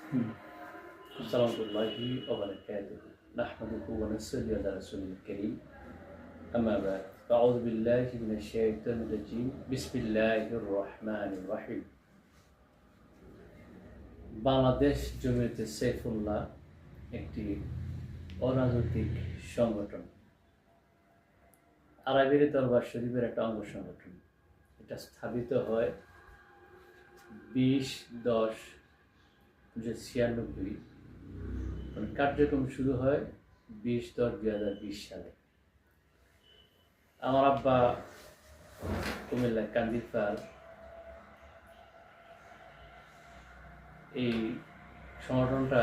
Assalamualaikum wabarakatuh. Nahmaduhu wa nusalli ala rasulil karim. Amma ba'd. A'udzu billahi minasy syaithanir rajim. Bismillahirrahmanirrahim. Bangladesh জমিয়তে সাইফুল্লাহ একটি অরাজনৈতিক সংগঠন, আরাবির দরবার শরীফের একটা অঙ্গ সংগঠন। এটা স্থাপিত হয় 20/10/1996। কার্যক্রম শুরু হয় 20/10/2020 সালে। আমার আব্বা কুমিল্লা কান্দিপার এই সংগঠনটা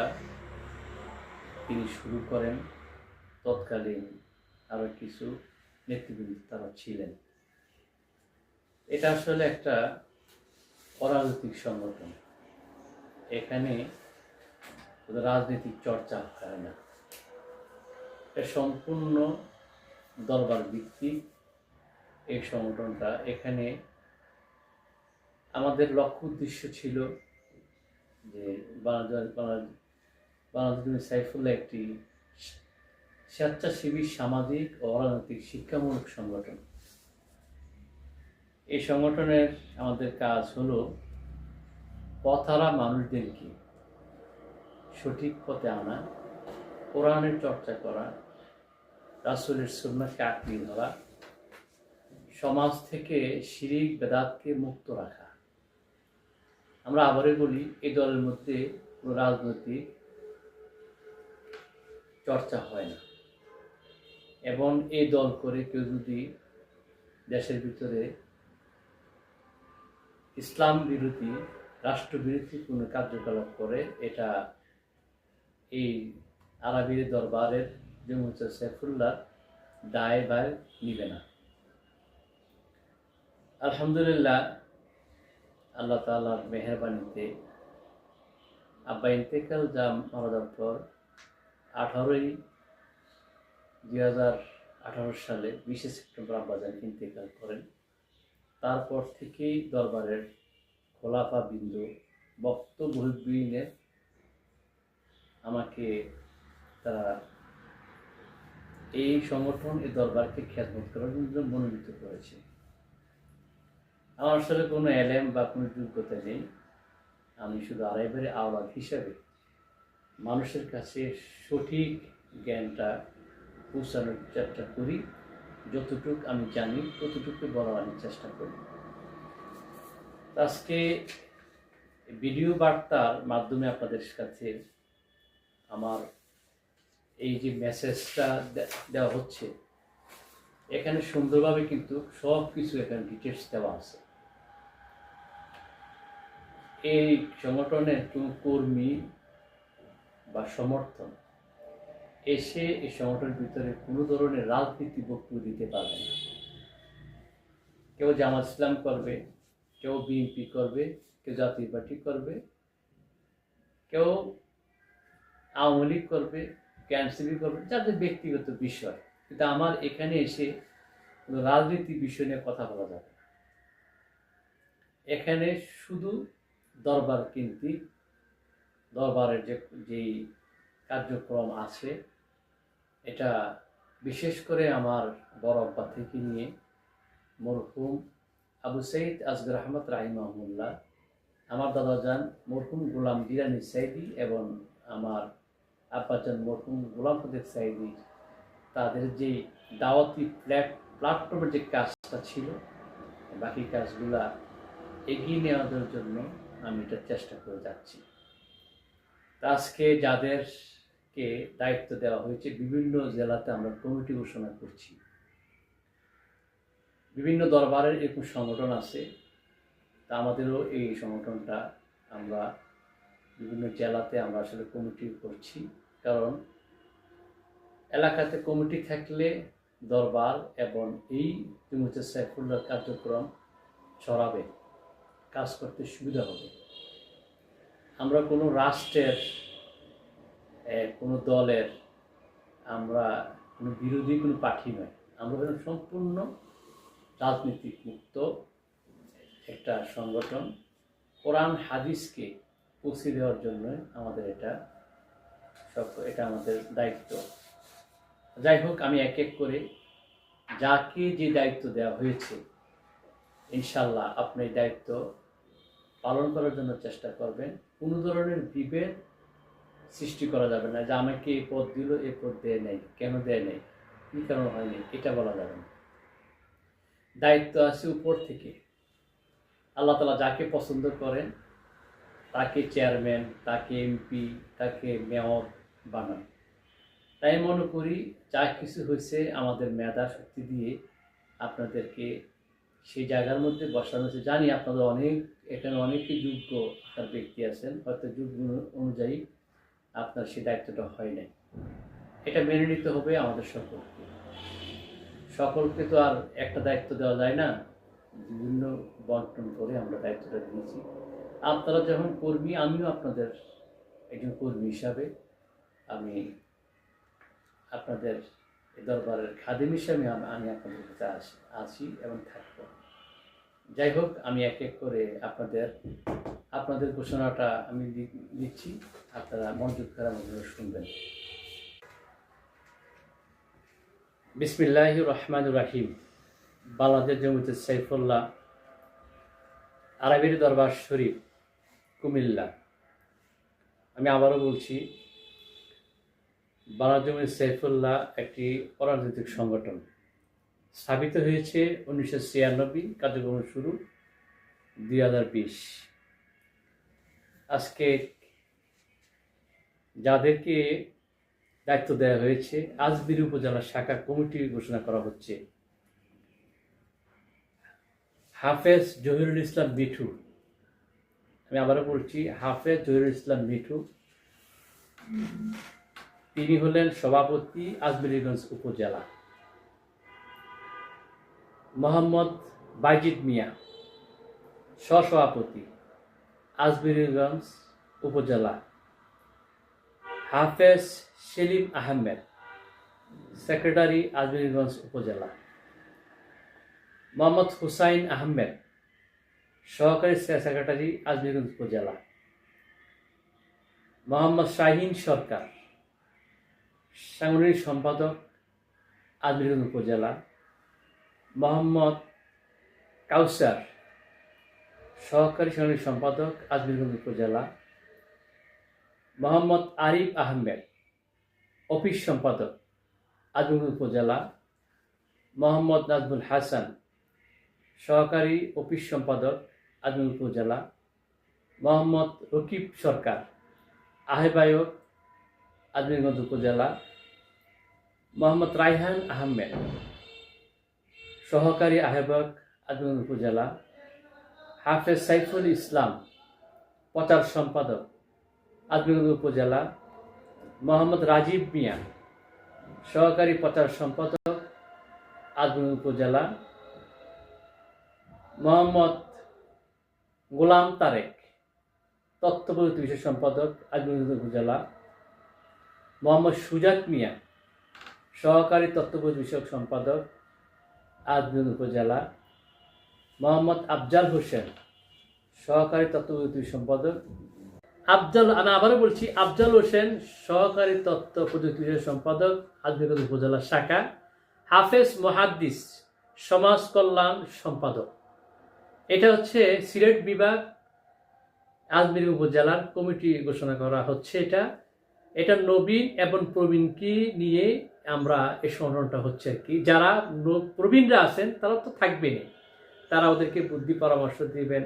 তিনি শুরু করেন। তৎকালীন আরো কিছু নেতৃবৃন্দ তারা ছিলেন। এটা আসলে একটা অরাজনৈতিক সংগঠন। এখানে রাজনৈতিক চর্চা হয় না। এটা সম্পূর্ণ দরবার ভিত্তিক এই সংগঠনটা। এখানে আমাদের লক্ষ্য উদ্দেশ্য ছিল যে বাংলাদেশ সাইফুল্লাহ একটি স্বেচ্ছাসেবী সামাজিক ও অরাজনৈতিক শিক্ষামূলক সংগঠন। এই সংগঠনের আমাদের কাজ হলো পথহারা মানুষদেরকে সঠিক পথে আনা, কোরআনের চর্চা করা, রাসূলের সুন্নাহকে আঁকড়ে ধরা, সমাজ থেকে শিরিক বেদাতকে মুক্ত রাখা। আমরা আবারই বলি, এই দলের মধ্যে কোনো রাজনৈতিক চর্চা হয় না, এবং এই দল করে কেউ যদি দেশের ভিতরে ইসলাম বিরোধী, রাষ্ট্রবিরোধী কোনো কার্যকলাপ করে, এটা এই আরাবির দরবারের জমিয়ত সাইফুল্লাহ দায়ভার নিবে না। আলহামদুলিল্লাহ, আল্লাহ তাআলার মেহেরবানিতে আব্বা ইন্তেকাল মারা যাওয়ার পর 2018 সালে 20 সেপ্টেম্বর আব্বাজান ইন্তেকাল করেন। তারপর থেকেই দরবারের খোলাফা বিন্দু বক্তব্যহীনের আমাকে তারা এই সংগঠন, এই দরবারকে খেদমত করার জন্য মনোনীত করেছে। আমার আসলে কোনো এলেম বা কোনো যোগ্যতা নেই। আমি শুধু আরাইবারের আওলাদ হিসাবে মানুষের কাছে সঠিক জ্ঞানটা পৌঁছানোর চেষ্টা করি। যতটুকু আমি জানি ততটুকু বলার আমি চেষ্টা করি। আজকে ভিডিও বার্তার মাধ্যমে আপনাদের কাছে আমার এই যে মেসেজটা দেওয়া হচ্ছে, এখানে সুন্দরভাবে কিন্তু সব কিছু এখানে ডিটেলস দেওয়া আছে। এই সংগঠনের কোনো কর্মী বা সমর্থন এসে এই সংগঠনের ভিতরে কোনো ধরনের রাজনীতি বক্তব্য দিতে পারবে না। কেউ জামাত ইসলাম করবে, কেউ বিএনপি করবে, কেউ জাতীয় পার্টি করবে, কেউ আওয়ামী লীগ করবে, কেউ এনসিপি করবে, যাদের ব্যক্তিগত বিষয়। কিন্তু আমার এখানে এসে কোনো রাজনীতি বিষয় নিয়ে কথা বলা যাবে না। এখানে শুধু দরবার কেন্দ্রিক, দরবারের যেই কার্যক্রম আছে, এটা বিশেষ করে আমার বড় আব্বা থেকে নিয়ে মরহুম আবু সঈদ আসগর আহমদ রাহিমাহুল্লাহ, আমার দাদাজান মরহুম গোলাম গিলানী সাইদি এবং আমার আব্বাজান মরহুম গোলাম ফতেহ সাইদি, তাদের যে দাওয়াতি প্ল্যাটফর্মের যে কাজটা ছিল, বাকি কাজগুলা এগিয়ে নেওয়ার জন্য আমি এটা চেষ্টা করে যাচ্ছি। আজকে যাদেরকে দায়িত্ব দেওয়া হয়েছে, বিভিন্ন জেলাতে আমরা কমিটি ঘোষণা করছি। বিভিন্ন দরবারের এরকম সংগঠন আছে, তা আমাদেরও এই সংগঠনটা আমরা বিভিন্ন জেলাতে আমরা আসলে কমিটি করছি। কারণ এলাকাতে কমিটি থাকলে দরবার এবং এই জমিয়ত সাইফুল্লাহ কার্যক্রম ছড়াবে, কাজ করতে সুবিধা হবে। আমরা কোনো রাষ্ট্রের, কোনো দলের, আমরা কোনো বিরোধী কোনো পার্টি নয়। আমরা সম্পূর্ণ রাজনীতিক মুক্ত একটা সংগঠন। কোরআন হাদিসকে পৌঁছে দেওয়ার জন্য আমাদের এটা আমাদের দায়িত্ব। যাই হোক, আমি এক এক করে যাকে যে দায়িত্ব দেওয়া হয়েছে ইনশাল্লাহ আপনি এই দায়িত্ব পালন করার জন্য চেষ্টা করবেন। কোনো ধরনের বিভেদ সৃষ্টি করা যাবে না, যে আমাকে এই পদ দিল, এই পদ দেয় নেই, কেন দেয় নেই, কী কারণ হয়নি, এটা বলা যাবে না। দায়িত্ব আছে উপর থেকে। আল্লাহ তাআলা যাকে পছন্দ করেন তাকে চেয়ারম্যান, তাকে এমপি, তাকে মেয়র বানান। তাই মনে করি যা কিছু হয়েছে আমাদের মেধা শক্তি দিয়ে আপনাদেরকে সেই জায়গার মধ্যে বসানো হয়েছে। জানি আপনাদের এখানে অনেকেই যোগ্য আপনার ব্যক্তি আছেন, হয়তো যোগ্য অনুযায়ী আপনার সেই দায়িত্বটা হয় নাই। এটা মেনে নিতে হবে আমাদের সকলকে তো আর একটা দায়িত্ব দেওয়া যায় না, বিভিন্ন বন্টন করে আমরা দায়িত্বটা দিয়েছি। আপনারা যখন কর্মী, আমিও আপনাদের একজন কর্মী হিসাবে আমি আপনাদের দরবারের খাদিম হিসাবে আমি আপনাদের কাছে আছি এবং থাকব। যাই হোক, আমি এক এক করে আপনাদের ঘোষণাটা আমি দিচ্ছি, আপনারা মনোযোগ করে আমাদের শুনবেন। বিসমিল্লাহির রহমানির রহিম। বাংলাদেশ জমিয়তে সাইফুল্লাহ আরবির দরবার শরীফ, কুমিল্লা। আমি আবারও বলছি, বাংলাদেশ জমিয়তে সাইফুল্লাহ একটি অরাজনৈতিক সংগঠন, স্থাপিত হয়েছে 1996, কার্যক্রম শুরু 2020। আজকে যাদেরকে দায়িত্ব দেওয়া হয়েছে, আজমির উপজেলা শাখা কমিটি ঘোষণা করা হচ্ছে। হাফেজ জহিরুল ইসলাম মিঠু, আমি আবারও বলছি, হাফেজ জহিরুল ইসলাম মিঠু, তিনি হলেন সভাপতি আজমিরগঞ্জ উপজেলা। মোহাম্মদ বাইজিদ মিয়া, সহসভাপতি আজমিরগঞ্জ উপজেলা। হাফেজ সেলিম আহমেদ, সেক্রেটারি আজমিরগঞ্জ উপজেলা। মোহাম্মদ হুসাইন আহমেদ, সহকারী সেক্রেটারি আজমিরগঞ্জ উপজেলা। মোহাম্মদ শাহিন সরকার, সাংগঠনিক সম্পাদক আজমিরগঞ্জ উপজেলা। মোহাম্মদ কাউসার, সহকারী সাংগঠনিক সম্পাদক আজমিরগঞ্জ উপজেলা। মোহাম্মদ আরিফ আহমেদ, অফিস সম্পাদক আজমিরগঞ্জ উপজেলা। মোহাম্মদ নাজমুল হাসান, সহকারী অফিস সম্পাদক আজমিরগঞ্জ উপজেলা। মোহাম্মদ রকিব সরকার, আহ্বায়ক আজমিরগঞ্জ উপজেলা। মোহাম্মদ রায়হান আহমেদ, সহকারী আহ্বায়ক আজমিরগঞ্জ উপজেলা। হাফেজ সাইফুল ইসলাম, প্রচার সম্পাদক আজমিরগঞ্জ উপজেলা। মোহাম্মদ রাজীব মিয়া, সহকারী প্রচার সম্পাদক আজমিরগঞ্জ উপজেলা। মোহাম্মদ গোলাম তারেক, তথ্য প্রযুক্তি বিষয় সম্পাদক আজমিরগঞ্জ উপজেলা। মোহাম্মদ সুজাত মিয়া, সহকারী তথ্য প্রযুক্তি বিষয়ক সম্পাদক আজমিরগঞ্জ উপজেলা। মোহাম্মদ আফজাল হোসেন, সহকারী তথ্য প্রযুক্তি সম্পাদক। আমি আবারও বলছি, আফজাল হোসেন, সহকারী তথ্য প্রযুক্তি বিষয়ক সম্পাদক আজমিরগঞ্জ উপজেলা শাখা। হাফেজ মুহাদ্দিস, সমাজ কল্যাণ সম্পাদক। এটা হচ্ছে সিলেট বিভাগ আজমির উপজেলার কমিটি ঘোষণা করা হচ্ছে। এটা নবীন এবং প্রবীণকে নিয়ে আমরা এই সংগঠনটা হচ্ছে আর কি। যারা প্রবীণরা আছেন তারা তো থাকবেনই, তারা ওদেরকে বুদ্ধি পরামর্শ দিবেন,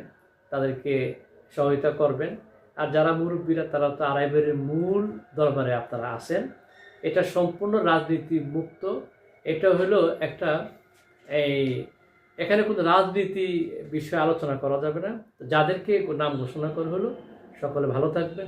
তাদেরকে সহায়তা করবেন। আর যারা মুরব্বীরা তারা তো আড়াইবারের মূল দরবারে আপনারা আছেন। এটা সম্পূর্ণ রাজনীতি মুক্ত। এটা হলো একটা এখানে কোনো রাজনীতি বিষয়ে আলোচনা করা যাবে না। যাদেরকে নাম ঘোষণা করা হলো, সকলে ভালো থাকবেন।